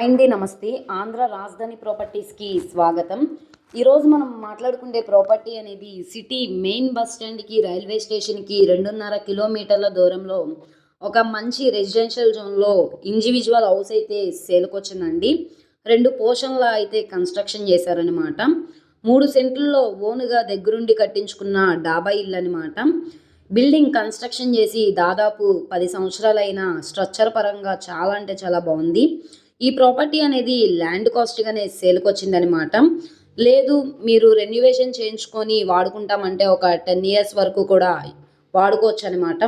అండి నమస్తే. ఆంధ్ర రాజధాని ప్రాపర్టీస్కి స్వాగతం. ఈరోజు మనం మాట్లాడుకునే ప్రాపర్టీ అనేది సిటీ మెయిన్ బస్ స్టాండ్కి రైల్వే స్టేషన్కి 2.5 కిలోమీటర్ల దూరంలో ఒక మంచి రెసిడెన్షియల్ జోన్లో ఇండివిజువల్ హౌస్ అయితే సేల్కి వచ్చిందండి. 2 పోర్షన్ల అయితే కన్స్ట్రక్షన్ చేశారనమాట. 3 సెంట్లలో ఓనుగా దగ్గరుండి కట్టించుకున్న డాబా ఇల్లు అనమాట. బిల్డింగ్ కన్స్ట్రక్షన్ చేసి దాదాపు 10 సంవత్సరాలైన స్ట్రక్చర్ పరంగా చాలా అంటే చాలా బాగుంది. ఈ ప్రాపర్టీ అనేది ల్యాండ్ కాస్ట్గానే సేల్కి వచ్చిందనమాట. లేదు మీరు రెన్యువేషన్ చేయించుకొని వాడుకుంటామంటే ఒక 10 ఇయర్స్ వరకు కూడా వాడుకోవచ్చు అనమాట.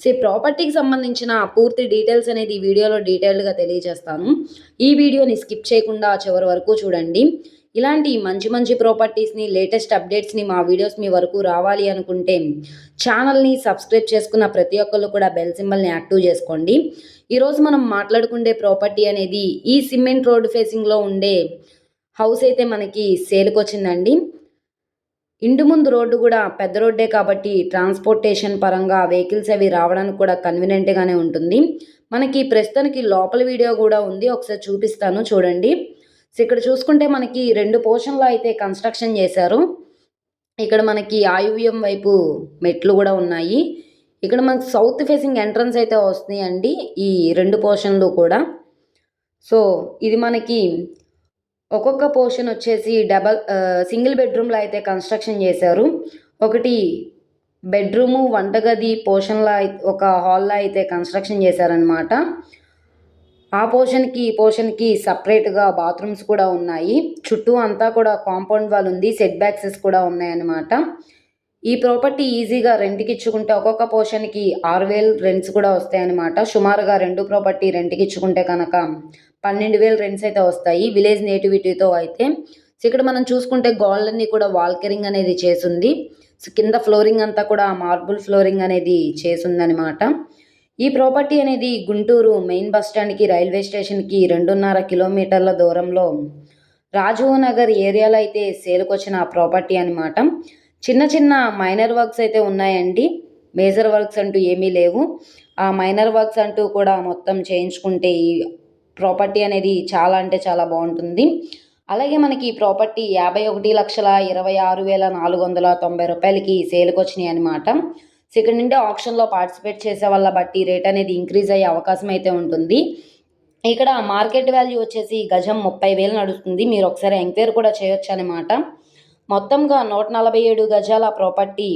సో ఈ ప్రాపర్టీకి సంబంధించిన పూర్తి డీటెయిల్స్ అనేది ఈ వీడియోలో డీటెయిల్డ్గా తెలియజేస్తాను. ఈ వీడియోని స్కిప్ చేయకుండా చివరి వరకు చూడండి. ఇలాంటి మంచి మంచి ప్రాపర్టీస్ని లేటెస్ట్ అప్డేట్స్ని మా వీడియోస్ మీ వరకు రావాలి అనుకుంటే ఛానల్ని సబ్స్క్రైబ్ చేసుకున్న ప్రతి ఒక్కళ్ళు కూడా బెల్ సింబల్ని యాక్టివ్ చేసుకోండి. ఈరోజు మనం మాట్లాడుకునే ప్రాపర్టీ అనేది ఈ సిమెంట్ రోడ్ ఫేసింగ్లో ఉండే హౌస్ అయితే మనకి సేల్కి వచ్చిందండి. ఇంటి ముందు రోడ్డు కూడా పెద్ద రోడ్డే కాబట్టి ట్రాన్స్పోర్టేషన్ పరంగా వెహికల్స్ అవి రావడానికి కూడా కన్వీనియంట్గానే ఉంటుంది. మనకి ప్రస్తుతానికి లోపల వీడియో కూడా ఉంది, ఒకసారి చూపిస్తాను చూడండి. సో ఇక్కడ చూసుకుంటే మనకి 2 పోర్షన్లో అయితే కన్స్ట్రక్షన్ చేశారు. ఇక్కడ మనకి ఆయువ్యం వైపు మెట్లు కూడా ఉన్నాయి. ఇక్కడ మనకి సౌత్ ఫేసింగ్ ఎంట్రన్స్ అయితే వస్తున్నాయండి ఈ 2 పోర్షన్లు కూడా. సో ఇది మనకి ఒక్కొక్క పోర్షన్ వచ్చేసి సింగిల్ బెడ్రూమ్లో అయితే కన్స్ట్రక్షన్ చేశారు. ఒకటి బెడ్రూము వంటగది పోర్షన్లో ఒక హాల్లో అయితే కన్స్ట్రక్షన్ చేశారనమాట. ఆ పోర్షన్కి సపరేట్గా బాత్రూమ్స్ కూడా ఉన్నాయి. చుట్టూ అంతా కూడా కాంపౌండ్ వాల్ ఉంది, సెట్ బ్యాక్సెస్ కూడా ఉన్నాయన్నమాట. ఈ ప్రాపర్టీ ఈజీగా రెంట్కి ఇచ్చుకుంటే ఒక్కొక్క పోర్షన్కి 6,000 రెంట్స్ కూడా వస్తాయన్నమాట. సుమారుగా 2 ప్రాపర్టీ రెంట్కి ఇచ్చుకుంటే కనుక 12,000 రెంట్స్ అయితే వస్తాయి విలేజ్ నేటివిటీతో అయితే. సో ఇక్కడ మనం చూసుకుంటే గోడలన్నీ కూడా వాల్కెరింగ్ అనేది చేసింది. సో కింద ఫ్లోరింగ్ అంతా కూడా మార్బుల్ ఫ్లోరింగ్ అనేది చేసిందనమాట. ఈ ప్రాపర్టీ అనేది గుంటూరు మెయిన్ బస్ స్టాండ్కి రైల్వే స్టేషన్కి 2.5 కిలోమీటర్ల దూరంలో రాజీవ్ నగర్ ఏరియాలో అయితే సేల్కి వచ్చిన ప్రాపర్టీ అనమాట. చిన్న చిన్న మైనర్ వర్క్స్ అయితే ఉన్నాయండి, మేజర్ వర్క్స్ అంటూ ఏమీ లేవు. ఆ మైనర్ వర్క్స్ అంటూ కూడా మొత్తం చేయించుకుంటే ఈ ప్రాపర్టీ అనేది చాలా అంటే చాలా బాగుంటుంది. అలాగే మనకి ఈ ప్రాపర్టీ 51,26,490 రూపాయలకి సేల్కి వచ్చినాయి అనమాట. సో ఇక్కడ నుండి ఆప్షన్లో పార్టిసిపేట్ చేసే వాళ్ళ బట్టి రేట్ అనేది ఇంక్రీజ్ అయ్యే అవకాశం అయితే ఉంటుంది. ఇక్కడ మార్కెట్ వాల్యూ వచ్చేసి గజం 30,000 నడుస్తుంది. మీరు ఒకసారి ఎంక్వైరీ కూడా చేయొచ్చు అనమాట. మొత్తంగా 147 గజాల ప్రాపర్టీ,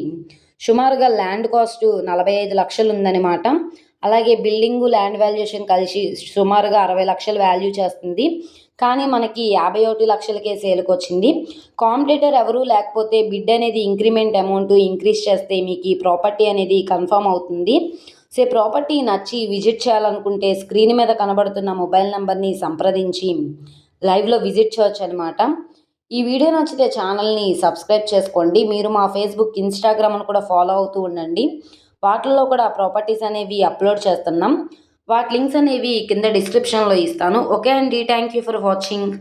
సుమారుగా ల్యాండ్ కాస్ట్ 45 లక్షలు ఉందన్నమాట. అలాగే బిల్డింగు ల్యాండ్ వాల్యుయేషన్ కలిసి సుమారుగా 60 లక్షలు వాల్యూ చేస్తుంది. కానీ మనకి 51 లక్షలకే సేల్కి వచ్చింది. కాంపిటీటర్ ఎవరు లేకపోతే బిడ్ అనేది ఇంక్రిమెంట్ అమౌంట్ ఇంక్రీజ్ చేస్తే మీకు ఈ ప్రాపర్టీ అనేది కన్ఫర్మ్ అవుతుంది. సో ప్రాపర్టీ నచ్చి విజిట్ చేయాలనుకుంటే స్క్రీన్ మీద కనబడుతున్న మొబైల్ నెంబర్ని సంప్రదించి లైవ్లో విజిట్ చేయొచ్చు అనమాట. ఈ వీడియో నచ్చితే ఛానల్ని సబ్స్క్రైబ్ చేసుకోండి. మీరు మా ఫేస్బుక్, ఇన్స్టాగ్రామ్ను కూడా ఫాలో అవుతూ ఉండండి. వాటిల్లో కూడా ప్రాపర్టీస్ అనేవి అప్లోడ్ చేస్తున్నాం. వాటి లింక్స్ అనేవి కింద డిస్క్రిప్షన్లో ఇస్తాను. ఓకే అండి, థ్యాంక్ యూ ఫర్ వాచింగ్.